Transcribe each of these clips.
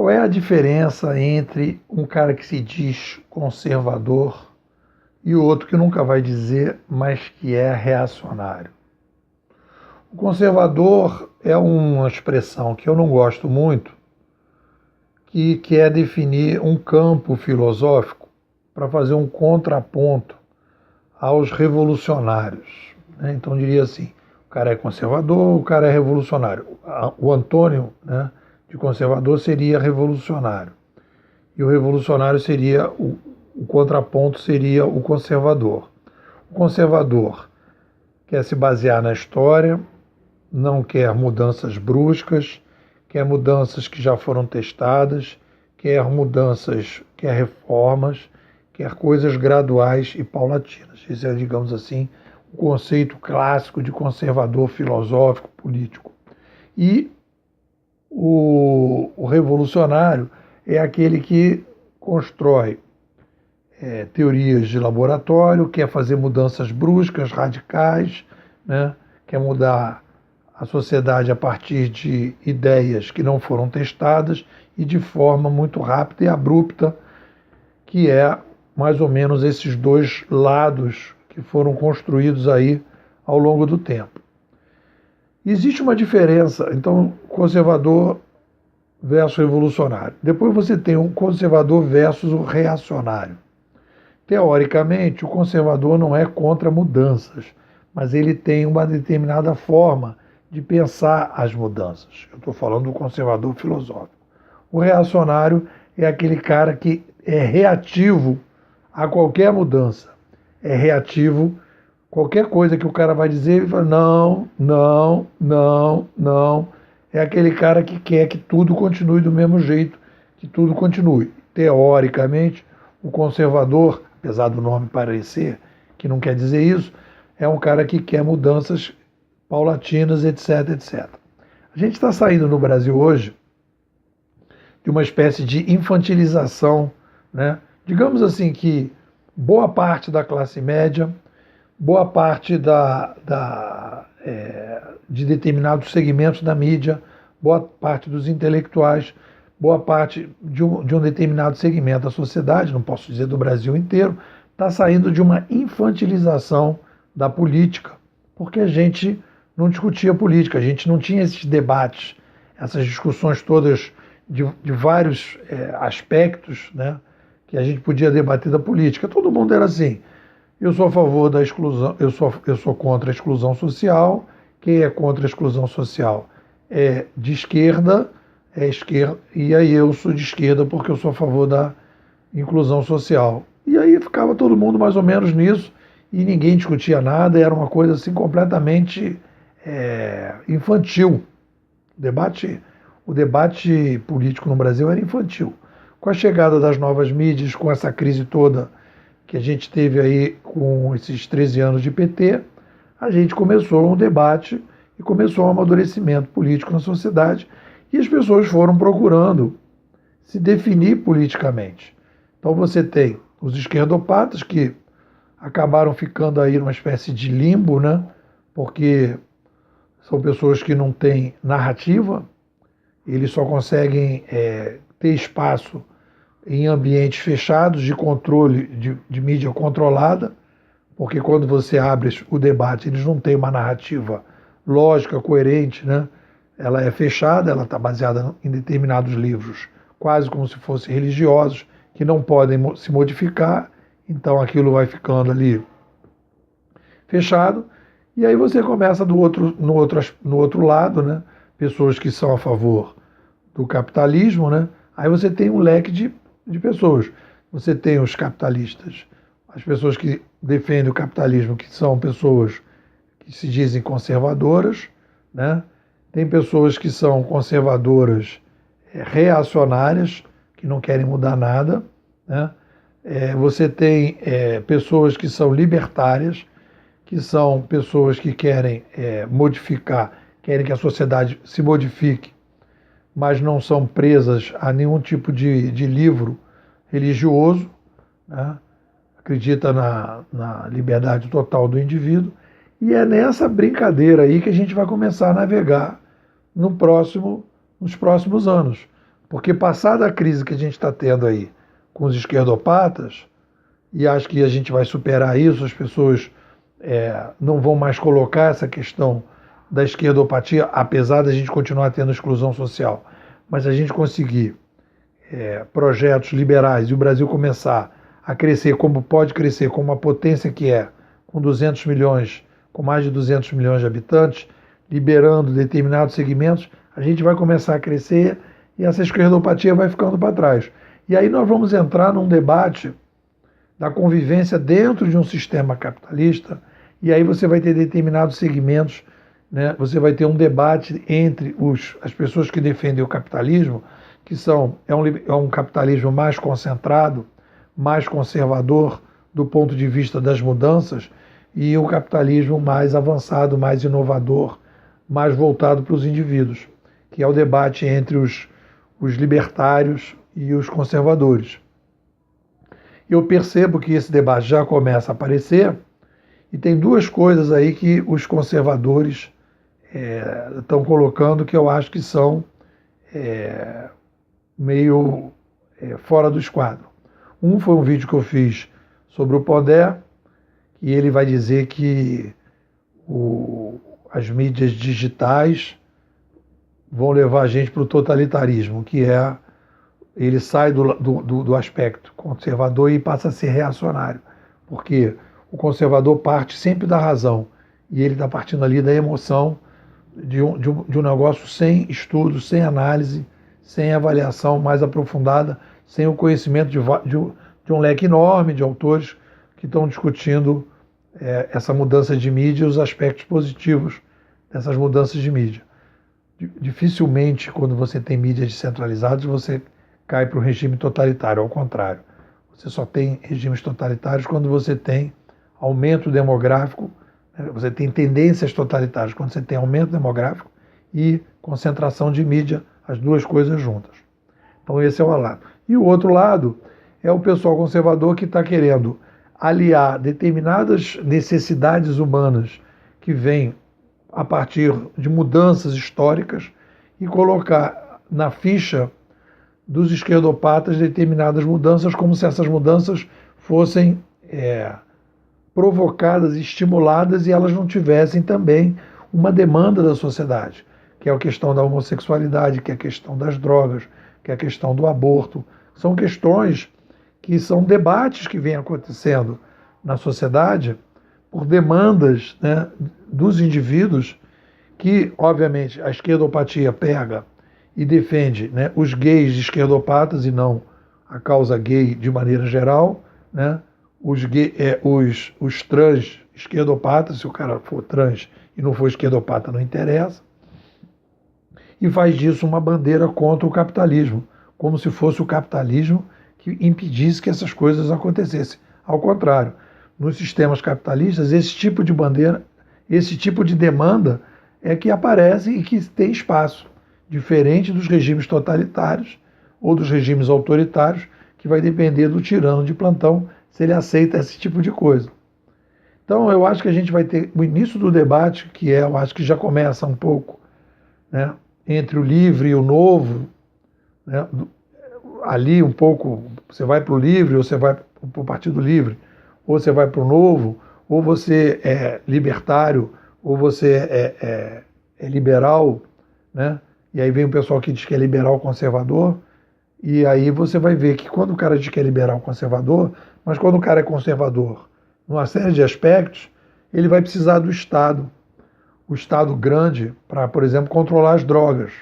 Qual é a diferença entre um cara que se diz conservador e o outro que nunca vai dizer, mas que é reacionário? O conservador é uma expressão que eu não gosto muito, que quer definir um campo filosófico para fazer um contraponto aos revolucionários, né? Então, diria assim, o cara é conservador, o cara é revolucionário. O antônimo, né, de conservador seria revolucionário. E o revolucionário seria, o contraponto seria o conservador. O conservador quer se basear na história, não quer mudanças bruscas, quer mudanças que já foram testadas, quer mudanças, quer reformas, quer coisas graduais e paulatinas. Esse é, digamos assim, o conceito clássico de conservador filosófico, político. E o revolucionário é aquele que constrói teorias de laboratório, quer fazer mudanças bruscas, radicais, né? Quer mudar a sociedade a partir de ideias que não foram testadas e de forma muito rápida e abrupta, que é mais ou menos esses dois lados que foram construídos aí ao longo do tempo. Existe uma diferença, então, conservador versus revolucionário. Depois você tem um conservador versus o reacionário. Teoricamente, o conservador não é contra mudanças, mas ele tem uma determinada forma de pensar as mudanças. Eu estou falando do conservador filosófico. O reacionário é aquele cara que é reativo a qualquer mudança. É reativo, qualquer coisa que o cara vai dizer, ele fala não, não, não, não. É aquele cara que quer que tudo continue do mesmo jeito, que tudo continue. Teoricamente, o conservador, apesar do nome parecer que não quer dizer isso, é um cara que quer mudanças paulatinas, etc, etc. A gente está saindo no Brasil hoje de uma espécie de infantilização, né? Digamos assim que boa parte da classe média, boa parte de determinados segmentos da mídia, boa parte dos intelectuais, boa parte de um determinado segmento da sociedade, não posso dizer do Brasil inteiro, está saindo de uma infantilização da política, porque a gente não discutia política, a gente não tinha esses debates, essas discussões todas de vários aspectos, né, que a gente podia debater da política. Todo mundo era assim, eu sou a favor da exclusão, eu sou contra a exclusão social, quem é contra a exclusão social é de esquerda, e aí eu sou de esquerda porque eu sou a favor da inclusão social. E aí ficava todo mundo mais ou menos nisso, e ninguém discutia nada, era uma coisa assim completamente infantil. O debate político no Brasil era infantil. Com a chegada das novas mídias, com essa crise toda que a gente teve aí com esses 13 anos de PT, a gente começou um debate e começou um amadurecimento político na sociedade e as pessoas foram procurando se definir politicamente. Então você tem os esquerdopatas que acabaram ficando aí numa espécie de limbo, né? Porque são pessoas que não têm narrativa, eles só conseguem ter espaço em ambientes fechados de controle, de mídia controlada, porque quando você abre o debate, eles não têm uma narrativa lógica, coerente, né? Ela é fechada, ela está baseada em determinados livros, quase como se fossem religiosos, que não podem se modificar, então aquilo vai ficando ali fechado, e aí você começa no outro lado, né? Pessoas que são a favor do capitalismo, né? Aí você tem um leque de pessoas. Você tem os capitalistas, as pessoas que defendem o capitalismo, que são pessoas que se dizem conservadoras, né? Tem pessoas que são conservadoras reacionárias, que não querem mudar nada, né? Você tem pessoas que são libertárias, que são pessoas que querem modificar, querem que a sociedade se modifique, mas não são presas a nenhum tipo de livro religioso, né? Acredita na liberdade total do indivíduo, e é nessa brincadeira aí que a gente vai começar a navegar nos próximos anos. Porque passada a crise que a gente está tendo aí com os esquerdopatas, e acho que a gente vai superar isso, as pessoas não vão mais colocar essa questão da esquerdopatia, apesar da gente continuar tendo exclusão social, mas a gente conseguir projetos liberais e o Brasil começar a crescer como pode crescer, como a potência que é, com 200 milhões, com mais de 200 milhões de habitantes, liberando determinados segmentos, a gente vai começar a crescer e essa esquerdopatia vai ficando para trás. E aí nós vamos entrar num debate da convivência dentro de um sistema capitalista, e aí você vai ter determinados segmentos, né? Você vai ter um debate entre as pessoas que defendem o capitalismo, que é um capitalismo mais concentrado, mais conservador do ponto de vista das mudanças, e o capitalismo mais avançado, mais inovador, mais voltado para os indivíduos, que é o debate entre os libertários e os conservadores. Eu percebo que esse debate já começa a aparecer, e tem duas coisas aí que os conservadores estão colocando que eu acho que são meio fora do esquadro. Um foi um vídeo que eu fiz sobre o Pondé, e ele vai dizer que as mídias digitais vão levar a gente para o totalitarismo, que ele sai do aspecto conservador e passa a ser reacionário, porque o conservador parte sempre da razão, e ele está partindo ali da emoção de um negócio sem estudo, sem análise, sem avaliação mais aprofundada, sem o conhecimento de um leque enorme de autores que estão discutindo essa mudança de mídia e os aspectos positivos dessas mudanças de mídia. Dificilmente, quando você tem mídias descentralizadas, você cai para o regime totalitário, ao contrário. Você só tem regimes totalitários quando você tem aumento demográfico, né? Você tem tendências totalitárias quando você tem aumento demográfico e concentração de mídia, as duas coisas juntas. Então esse é um lado. E o outro lado é o pessoal conservador que está querendo aliar determinadas necessidades humanas que vêm a partir de mudanças históricas e colocar na ficha dos esquerdopatas determinadas mudanças, como se essas mudanças fossem provocadas, estimuladas, e elas não tivessem também uma demanda da sociedade, que é a questão da homossexualidade, que é a questão das drogas, que é a questão do aborto. São questões que são debates que vêm acontecendo na sociedade por demandas, né, dos indivíduos que, obviamente, a esquerdopatia pega e defende, né, os gays esquerdopatas e não a causa gay de maneira geral, né, os trans esquerdopatas, se o cara for trans e não for esquerdopata, não interessa, e faz disso uma bandeira contra o capitalismo, como se fosse o capitalismo que impedisse que essas coisas acontecessem. Ao contrário, nos sistemas capitalistas, esse tipo de bandeira, esse tipo de demanda é que aparece e que tem espaço, diferente dos regimes totalitários ou dos regimes autoritários, que vai depender do tirano de plantão se ele aceita esse tipo de coisa. Então eu acho que a gente vai ter o início do debate, que eu acho que já começa um pouco, né, entre o livre e o novo, né, ali um pouco, você vai para o livre, ou você vai para o Partido Livre, ou você vai para o novo, ou você é libertário, ou você é liberal, né? E aí vem o pessoal que diz que é liberal conservador, e aí você vai ver que quando o cara diz que é liberal conservador, mas quando o cara é conservador numa série de aspectos, ele vai precisar do Estado, o Estado grande, para, por exemplo, controlar as drogas.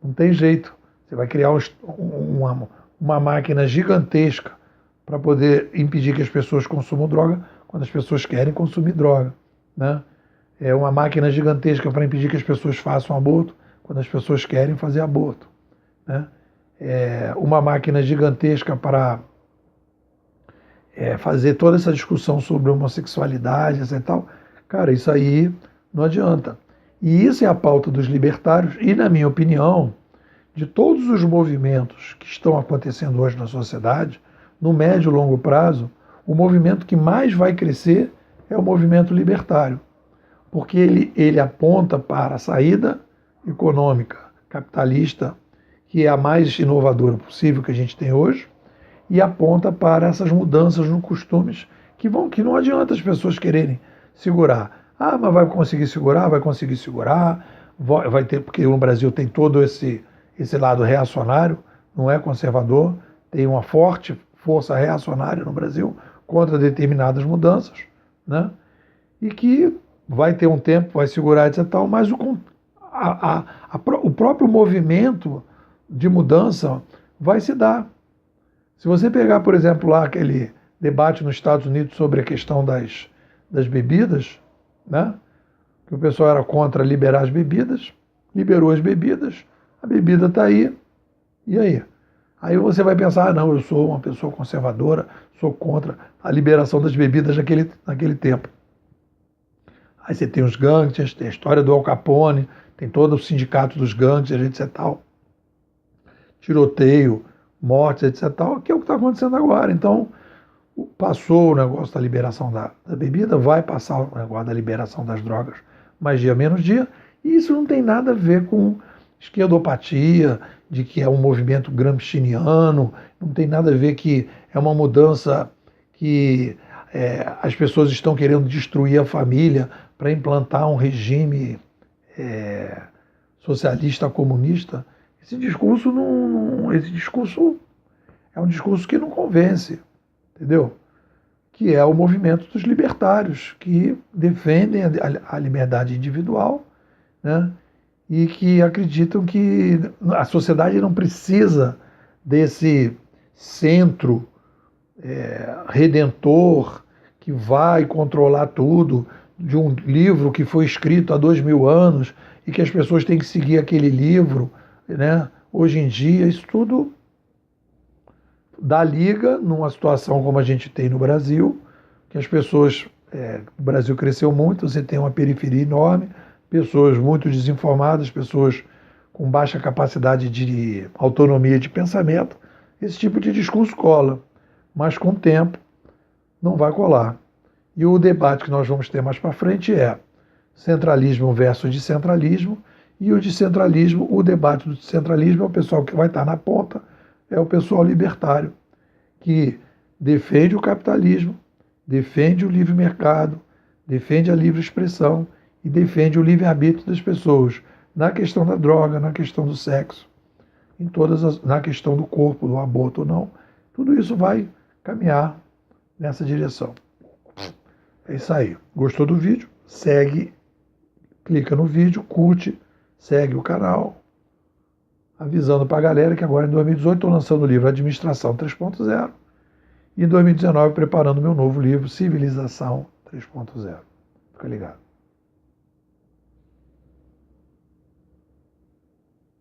Não tem jeito. Você vai criar uma máquina gigantesca para poder impedir que as pessoas consumam droga quando as pessoas querem consumir droga, né? É uma máquina gigantesca para impedir que as pessoas façam aborto quando as pessoas querem fazer aborto, né? É uma máquina gigantesca para fazer toda essa discussão sobre homossexualidade, etc. E tal. Cara, isso aí não adianta. E isso é a pauta dos libertários e, na minha opinião, de todos os movimentos que estão acontecendo hoje na sociedade, no médio e longo prazo, o movimento que mais vai crescer é o movimento libertário, porque ele aponta para a saída econômica capitalista, que é a mais inovadora possível que a gente tem hoje, e aponta para essas mudanças nos costumes que não adianta as pessoas quererem segurar. Ah, mas vai conseguir segurar? Vai conseguir segurar, vai ter, porque no Brasil tem todo esse lado reacionário, não é conservador, tem uma forte força reacionária no Brasil contra determinadas mudanças, né? E que vai ter um tempo, vai segurar, etc. Mas o próprio movimento de mudança vai se dar. Se você pegar, por exemplo, lá aquele debate nos Estados Unidos sobre a questão das bebidas, né? Que o pessoal era contra liberar as bebidas, liberou as bebidas, a bebida está aí, e aí? Aí você vai pensar, não, eu sou uma pessoa conservadora, sou contra a liberação das bebidas naquele tempo. Aí você tem os gangsters, tem a história do Al Capone, tem todo o sindicato dos gangsters, etc. Tal. Tiroteio, mortes, etc. Tal, que é o que está acontecendo agora. Então, passou o negócio da liberação da bebida, vai passar o negócio da liberação das drogas, mais dia menos dia, e isso não tem nada a ver com esquerdopatia, de que é um movimento gramsciano, não tem nada a ver que é uma mudança que as pessoas estão querendo destruir a família para implantar um regime socialista comunista. Esse discurso é um discurso que não convence, entendeu? Que é o movimento dos libertários, que defendem a liberdade individual, né? E que acreditam que a sociedade não precisa desse centro redentor que vai controlar tudo, de um livro que foi escrito há 2000 anos e que as pessoas têm que seguir aquele livro, né? Hoje em dia, isso tudo dá liga numa situação como a gente tem no Brasil, que as pessoas, o Brasil cresceu muito, você tem uma periferia enorme, pessoas muito desinformadas, pessoas com baixa capacidade de autonomia de pensamento, esse tipo de discurso cola, mas com o tempo não vai colar. E o debate que nós vamos ter mais para frente é centralismo versus descentralismo, e o descentralismo, o debate do descentralismo é o pessoal que vai estar na ponta, é o pessoal libertário, que defende o capitalismo, defende o livre mercado, defende a livre expressão e defende o livre-arbítrio das pessoas na questão da droga, na questão do sexo, na questão do corpo, do aborto ou não. Tudo isso vai caminhar nessa direção. É isso aí. Gostou do vídeo? Segue, clica no vídeo, curte, segue o canal, avisando para a galera que agora em 2018 estou lançando o livro Administração 3.0 e em 2019 preparando meu novo livro Civilização 3.0. Fica ligado.